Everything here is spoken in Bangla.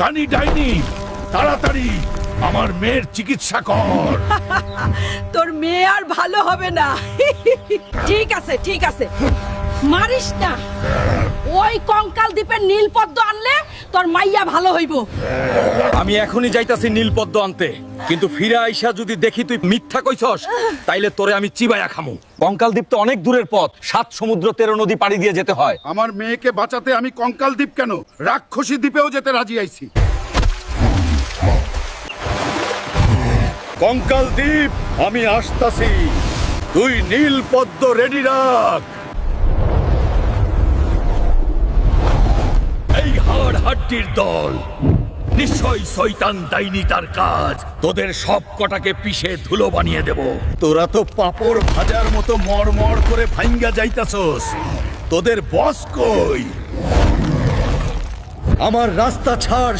কানি ডাইনি, তাড়াতাড়ি আমার মেয়ের চিকিৎসা কর। তোর মেয়ে আর ভালো হবে না। ঠিক আছে ঠিক আছে, মারিস না। ওই কঙ্কাল দ্বীপের নীলপদ্ম আনলে তোর মাইয়া ভালো হইব। আমি এখনই যাইতাছি নীলপদ্ম আনতে, কিন্তু ফিরে আইসা যদি দেখি তুই মিথ্যা কইছস তাইলে তোরে আমি চিবাইয়া খামু। কঙ্কাল দ্বীপ তো অনেক দূরের পথ, 7 সমুদ্র 13 নদী পাড়ি দিয়ে যেতে হয়। আমার মেয়েকে বাঁচাতে আমি কঙ্কাল দ্বীপ কেন, রাক্ষসী দ্বীপেও যেতে রাজি আইছি। কঙ্কাল দ্বীপ, আমি আসতাছি, তুই নীলপদ্ম রেডি রাখ। এই হাড় হাড্ডির দল, নিশ্চয়ই শয়তান ডাইনি তার কাজ। তোদের সব কটাকে পিষে ধুলো বানিয়ে দেব। তোরা তো পাপড় ভাজার মতো মড়মড় করে ভাঙ্গা যাইতাছস, তোদের বস কই? আমার রাস্তা ছাড়।